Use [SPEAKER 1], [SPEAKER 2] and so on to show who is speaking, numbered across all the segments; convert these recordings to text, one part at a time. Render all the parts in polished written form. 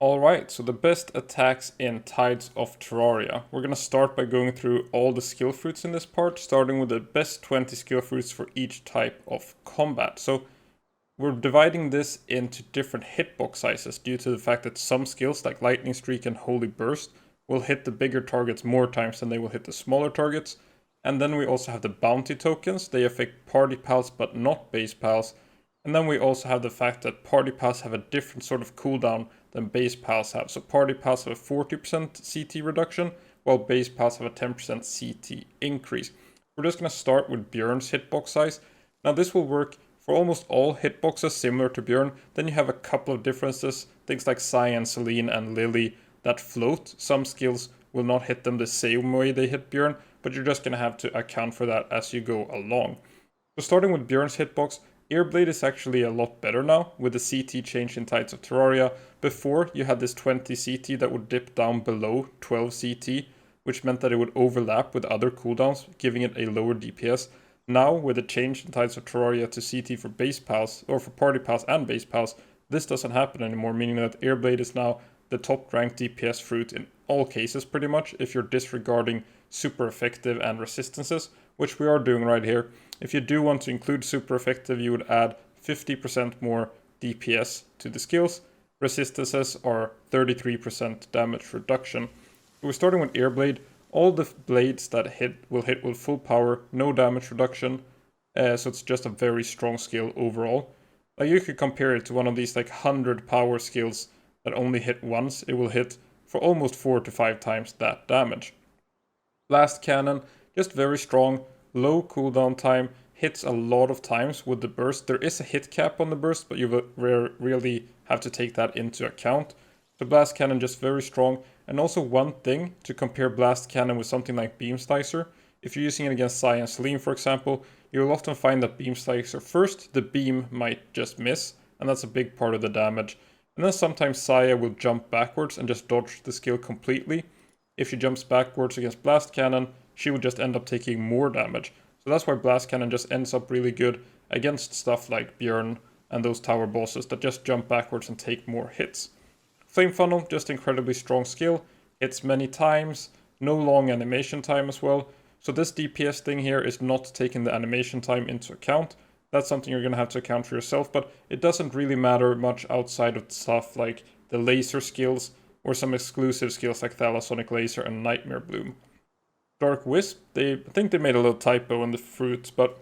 [SPEAKER 1] Alright, so the best attacks in Tides of Terraria. We're gonna start by going through all the skill fruits in this part, starting with the best 20 skill fruits for each type of combat. So we're dividing this into different hitbox sizes due to the fact that some skills like Lightning Streak and Holy Burst will hit the bigger targets more times than they will hit the smaller targets. And then we also have the bounty tokens. They affect party pals but not base pals. And then we also have the fact that party pals have a different sort of cooldown than base pals have. So party pals have a 40% CT reduction, while base pals have a 10% CT increase. We're just going to start with Björn's hitbox size. Now this will work for almost all hitboxes similar to Björn. Then you have a couple of differences, things like Cyan, Celine and Lily that float. Some skills will not hit them the same way they hit Björn, but you're just going to have to account for that as you go along. So starting with Björn's hitbox, Airblade is actually a lot better now with the CT change in Tides of Terraria. Before, you had this 20 CT that would dip down below 12 CT, which meant that it would overlap with other cooldowns, giving it a lower DPS. Now, with the change in Tides of Terraria to CT for base pals, or for party pals and base pals, this doesn't happen anymore, meaning that Airblade is now the top ranked DPS fruit in all cases pretty much, if you're disregarding super effective and resistances, which we are doing right here. If you do want to include super effective, you would add 50% more DPS to the skills. Resistances are 33% damage reduction. We're starting with Airblade. All the blades that hit with full power, no damage reduction. So it's just a very strong skill overall. Like you could compare it to one of these like 100 power skills that only hit once. It will hit for almost 4 to 5 times that damage. Blast Cannon, just very strong, low cooldown time, hits a lot of times with the burst. There is a hit cap on the burst, but you will really have to take that into account. So Blast Cannon just very strong. And also one thing to compare Blast Cannon with something like Beam Slicer. If you're using it against Cyan Celine, for example, you'll often find that Beam Slicer first, the beam might just miss, and that's a big part of the damage. And then sometimes Saya will jump backwards and just dodge the skill completely. If she jumps backwards against Blast Cannon, she would just end up taking more damage. So that's why Blast Cannon just ends up really good against stuff like Björn and those tower bosses that just jump backwards and take more hits. Flame Funnel, just incredibly strong skill, hits many times, no long animation time as well. So this DPS thing here is not taking the animation time into account. That's something you're going to have to account for yourself, but it doesn't really matter much outside of stuff like the laser skills or some exclusive skills like Thalassonic Laser and Nightmare Bloom. Dark Wisp, I think they made a little typo in the fruits, but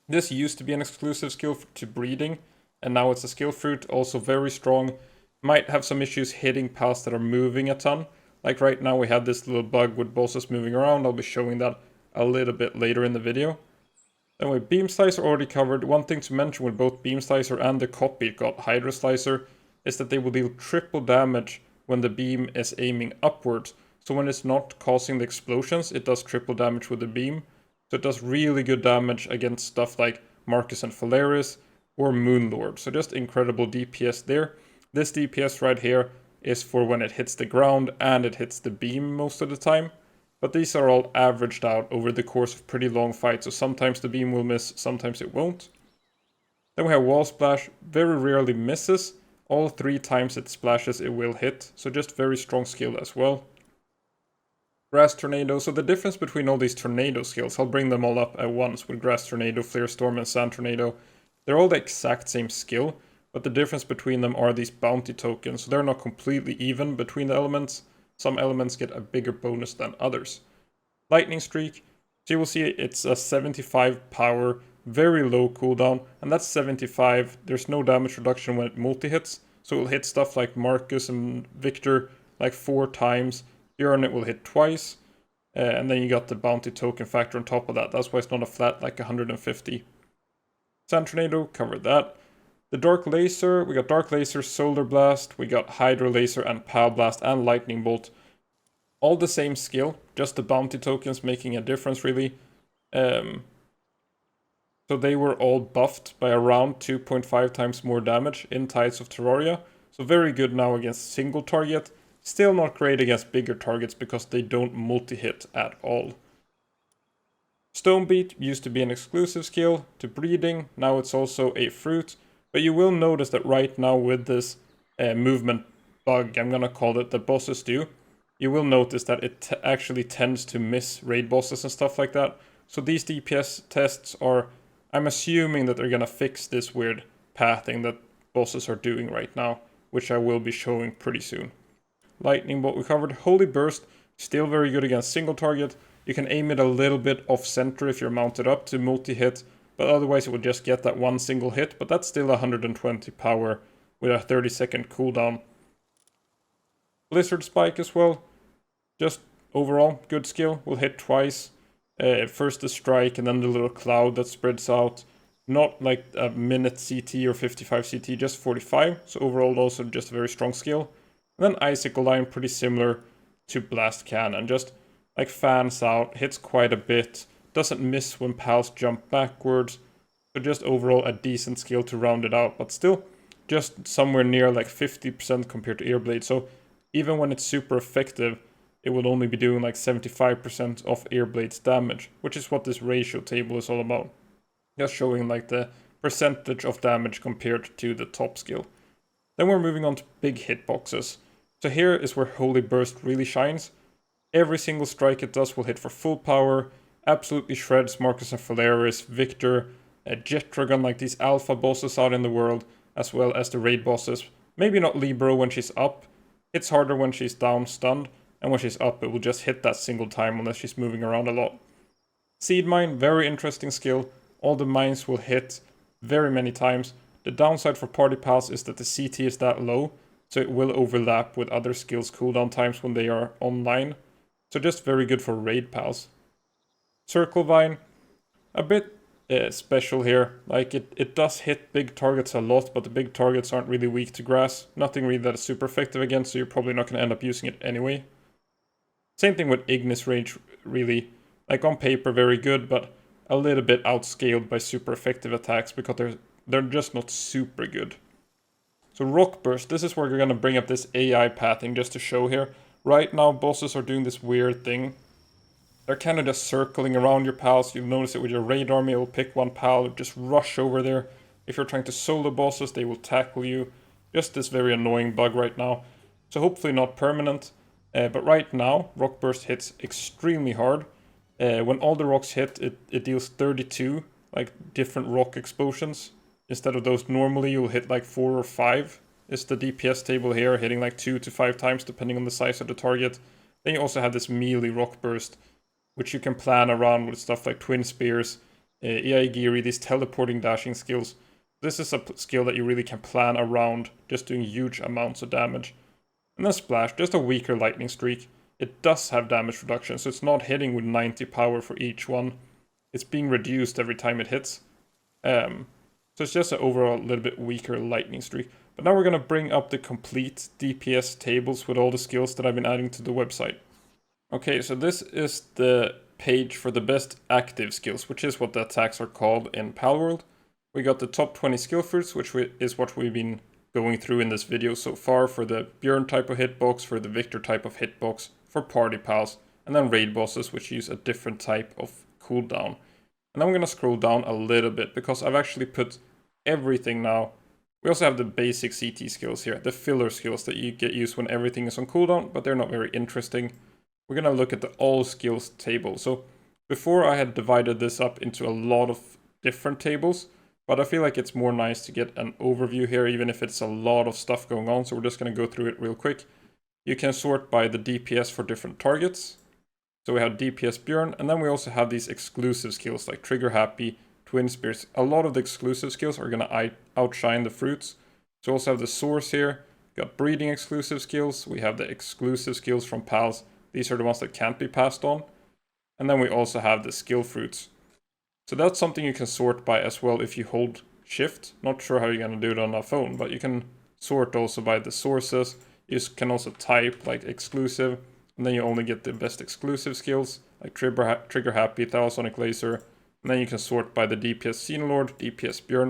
[SPEAKER 1] this used to be an exclusive skill to breeding, and now it's a skill fruit, also very strong. Might have some issues hitting pals that are moving a ton. Like right now we had this little bug with bosses moving around. I'll be showing that a little bit later in the video. Anyway, Beam Slicer already covered. One thing to mention with both Beam Slicer and the copy it got, Hydra Slicer, is that they will deal triple damage when the beam is aiming upwards. So when it's not causing the explosions, it does triple damage with the beam. So it does really good damage against stuff like Marcus and Phalaris or Moonlord. So just incredible DPS there. This DPS right here is for when it hits the ground and it hits the beam most of the time. But these are all averaged out over the course of pretty long fights. So sometimes the beam will miss, sometimes it won't. Then we have Wall Splash, very rarely misses. All 3 times it splashes it will hit. So just very strong skill as well. Grass Tornado, so the difference between all these tornado skills, I'll bring them all up at once with Grass Tornado, Flare Storm and Sand Tornado. They're all the exact same skill, but the difference between them are these bounty tokens, so they're not completely even between the elements. Some elements get a bigger bonus than others. Lightning Streak, so you will see it's a 75 power, very low cooldown, and that's 75, there's no damage reduction when it multi-hits, so it will hit stuff like Marcus and Victor like 4 times. Björn it will hit twice, and then you got the bounty token factor on top of that. That's why it's not a flat like 150. Sand Tornado, covered that. The Dark Laser, we got Dark Laser, Solar Blast, we got Hydro Laser and Pal Blast and Lightning Bolt. All the same skill, just the bounty tokens making a difference really. So they were all buffed by around 2.5 times more damage in Tides of Terraria. So very good now against single target. Still not great against bigger targets because they don't multi-hit at all. Stone Beat used to be an exclusive skill to breeding, now it's also a fruit. But you will notice that right now with this movement bug, I'm gonna call it, that bosses do, you will notice that it actually tends to miss raid bosses and stuff like that. So these DPS tests are, I'm assuming that they're gonna fix this weird pathing that bosses are doing right now, which I will be showing pretty soon. Lightning bolt we covered. Holy burst, still very good against single target. You can aim it a little bit off center if you're mounted up to multi-hit, but otherwise it will just get that one single hit, but that's still 120 power with a 30-second cooldown. Blizzard spike as well, just overall good skill, will hit twice. First the strike and then the little cloud that spreads out. Not like a minute CT or 55 CT, just 45, so overall also just a very strong skill. And then Icicle Line, pretty similar to Blast Cannon, just like fans out, hits quite a bit, doesn't miss when pals jump backwards, so just overall a decent skill to round it out, but still just somewhere near like 50% compared to Earblade, so even when it's super effective, it will only be doing like 75% of Earblade's damage, which is what this ratio table is all about. Just showing like the percentage of damage compared to the top skill. Then we're moving on to big hitboxes. So here is where Holy Burst really shines. Every single strike it does will hit for full power, absolutely shreds Marcus and Phalaris, Victor, Jet Dragon, like these alpha bosses out in the world, as well as the raid bosses. Maybe not Libero when she's up, hits harder when she's down stunned, and when she's up it will just hit that single time unless she's moving around a lot. Seed Mine, very interesting skill. All the mines will hit very many times. The downside for party pals is that the CT is that low, so it will overlap with other skills cooldown times when they are online. So just very good for raid pals. Circle Vine, a bit special here. Like it does hit big targets a lot, but the big targets aren't really weak to grass. Nothing really that is super effective against, so you're probably not going to end up using it anyway. Same thing with Ignis Rage, really. Like on paper, very good, but a little bit outscaled by super effective attacks because they're just not super good. So Rock Burst, this is where you're going to bring up this AI pathing just to show here. Right now, bosses are doing this weird thing. They're kind of just circling around your pals. You'll notice it with your raid army. It will pick one pal, just rush over there. If you're trying to solo bosses, they will tackle you. Just this very annoying bug right now. So hopefully not permanent. But right now, Rock Burst hits extremely hard. When all the rocks hit, it deals 32 like different rock explosions. Instead of those normally you'll hit like 4 or 5. Is the DPS table here, hitting like 2 to 5 times depending on the size of the target. Then you also have this melee rock burst, which you can plan around with stuff like Twin Spears, Iaigiri, these teleporting dashing skills. This is a skill that you really can plan around, just doing huge amounts of damage. And then Splash, just a weaker lightning streak. It does have damage reduction, so it's not hitting with 90 power for each one. It's being reduced every time it hits. So it's just an overall little bit weaker lightning streak. But now we're going to bring up the complete DPS tables with all the skills that I've been adding to the website. Okay, so this is the page for the best active skills, which is what the attacks are called in Palworld. We got the top 20 skill fruits, which is what we've been going through in this video so far for the Björn type of hitbox, for the Victor type of hitbox, for party pals, and then raid bosses, which use a different type of cooldown. And then we're going to scroll down a little bit because I've actually put everything now. We also have the basic CT skills here, the filler skills that you get used when everything is on cooldown, but they're not very interesting. We're going to look at the all skills table. So before I had divided this up into a lot of different tables, but I feel like it's more nice to get an overview here, even if it's a lot of stuff going on. So we're just going to go through it real quick. You can sort by the DPS for different targets. So we have DPS Björn, and then we also have these exclusive skills like Trigger Happy, Twin Spears. A lot of the exclusive skills are going to outshine the fruits. So we also have the source here. We got breeding exclusive skills. We have the exclusive skills from pals. These are the ones that can't be passed on. And then we also have the skill fruits. So that's something you can sort by as well if you hold shift. Not sure how you're going to do it on a phone, but you can sort also by the sources. You can also type like exclusive, and then you only get the best exclusive skills like Trigger Happy, Thalassonic Laser. And then you can sort by the DPS Xenolord, DPS Björn.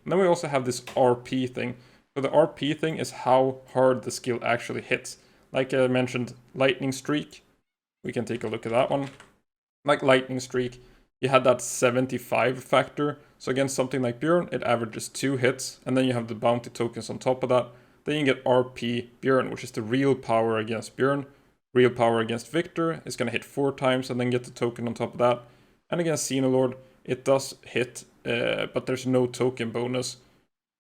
[SPEAKER 1] And then we also have this RP thing. So the RP thing is how hard the skill actually hits. Like I mentioned, Lightning Streak. We can take a look at that one. Like Lightning Streak, you had that 75 factor. So against something like Björn, it averages 2 hits. And then you have the bounty tokens on top of that. then you get RP Björn, which is the real power against Björn. Real power against Victor is going to hit 4 times and then get the token on top of that. And against Xenolord, it does hit, but there's no token bonus.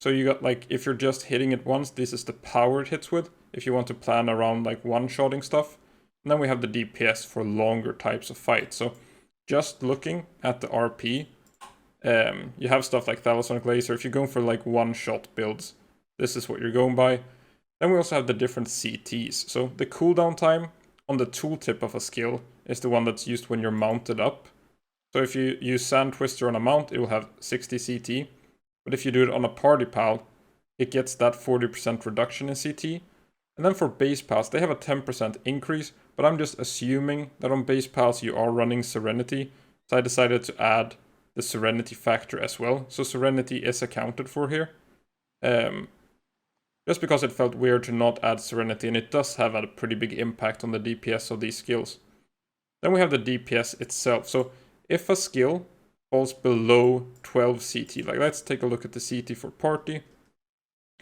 [SPEAKER 1] So you got like, if you're just hitting it once, this is the power it hits with, if you want to plan around like one-shotting stuff. And then we have the DPS for longer types of fights. So just looking at the RP, you have stuff like Thalassonic Laser. If you're going for like one-shot builds, this is what you're going by. Then we also have the different CTs. So the cooldown time on the tooltip of a skill is the one that's used when you're mounted up. So if you use Sand Twister on a mount, it will have 60 CT. But if you do it on a party pal, it gets that 40% reduction in CT. And then for base pals, they have a 10% increase, but I'm just assuming that on base pals you are running Serenity. So I decided to add the Serenity factor as well. So Serenity is accounted for here. Just because it felt weird to not add Serenity, and it does have a pretty big impact on the DPS of these skills. Then we have the DPS itself. So if a skill falls below 12 CT, like let's take a look at the CT for party.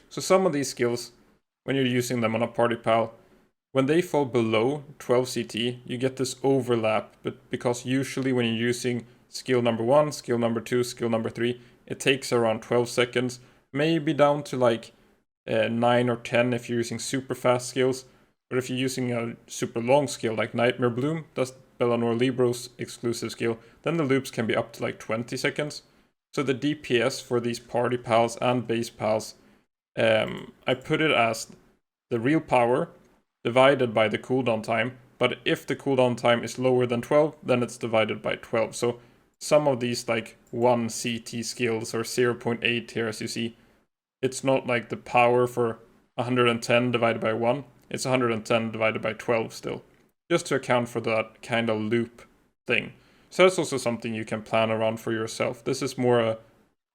[SPEAKER 1] So some of these skills, when you're using them on a party pal, when they fall below 12 CT, you get this overlap, but because usually when you're using skill number 1, skill number 2, skill number 3, it takes around 12 seconds, maybe down to like 9 or 10 if you're using super fast skills. But if you're using a super long skill like Nightmare Bloom, that's Bellanor Libro's exclusive skill, then the loops can be up to like 20 seconds. So the DPS for these party pals and base pals, I put it as the real power divided by the cooldown time. But if the cooldown time is lower than 12, then it's divided by 12. So some of these like 1 CT skills or 0.8 here, as you see, it's not like the power for 110 divided by 1. It's 110 divided by 12 still. Just to account for that kind of loop thing. So that's also something you can plan around for yourself. This is more a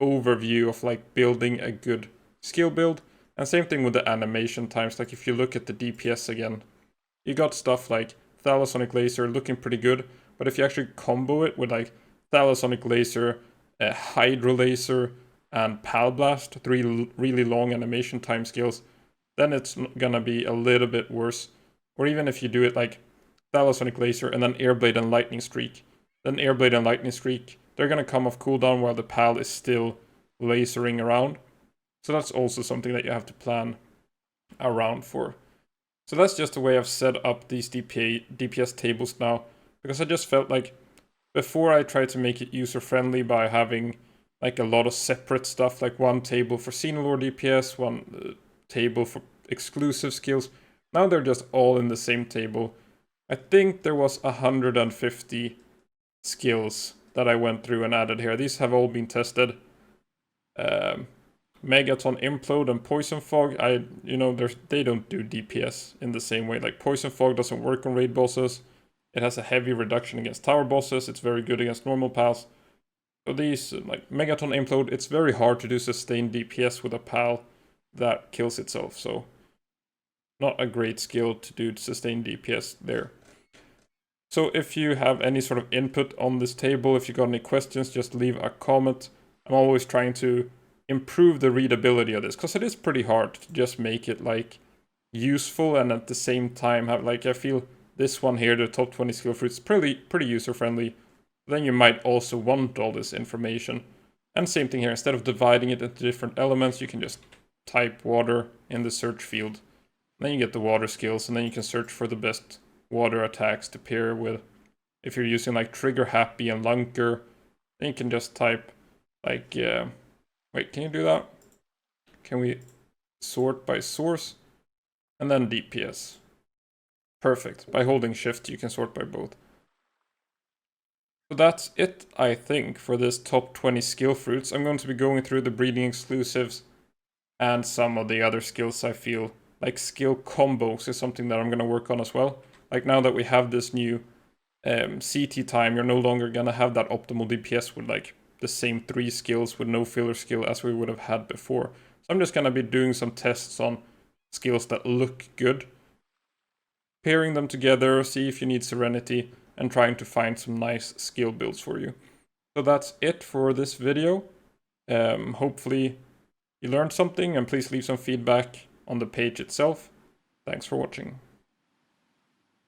[SPEAKER 1] overview of like building a good skill build. And same thing with the animation times. Like if you look at the DPS again, you got stuff like Thalassonic Laser looking pretty good. But if you actually combo it with like Thalassonic Laser, Hydro Laser, and Pal Blast, 3 really long animation time skills, then it's gonna be a little bit worse. Or even if you do it like Thalassonic Laser and then Airblade and Lightning Streak, then Airblade and Lightning Streak, they're gonna come off cooldown while the Pal is still lasering around. So that's also something that you have to plan around for. So that's just the way I've set up these DPS tables now, because I just felt like before I tried to make it user-friendly by having like a lot of separate stuff, like one table for Xenolord DPS, one table for exclusive skills. Now they're just all in the same table. I think there was 150 skills that I went through and added here. These have all been tested. Megaton Implode and Poison Fog, they don't do DPS in the same way. Like Poison Fog doesn't work on raid bosses. It has a heavy reduction against tower bosses. It's very good against normal pals. So these, like Megaton Implode, it's very hard to do sustained DPS with a pal that kills itself. So not a great skill to do sustained DPS there. So if you have any sort of input on this table, if you got any questions, just leave a comment. I'm always trying to improve the readability of this, because it is pretty hard to just make it like useful and at the same time have like, I feel this one here, the top 20 skill fruits, pretty user friendly. Then you might also want all this information. And same thing here, instead of dividing it into different elements, you can just type water in the search field. Then you get the water skills, and then you can search for the best water attacks to pair with. If you're using like Trigger Happy and Lunker, then you can just type like, wait, can you do that? Can we sort by source? And then DPS. Perfect. By holding shift, you can sort by both. So that's it, I think, for this top 20 skill fruits. I'm going to be going through the breeding exclusives and some of the other skills I feel like skill combos is something that I'm going to work on as well. Like now that we have this new CT time, you're no longer going to have that optimal DPS with like the same 3 skills with no filler skill as we would have had before. So I'm just going to be doing some tests on skills that look good, pairing them together, see if you need Serenity, and trying to find some nice skill builds for you. So that's it for this video. Hopefully you learned something, and please leave some feedback on the page itself. Thanks for watching.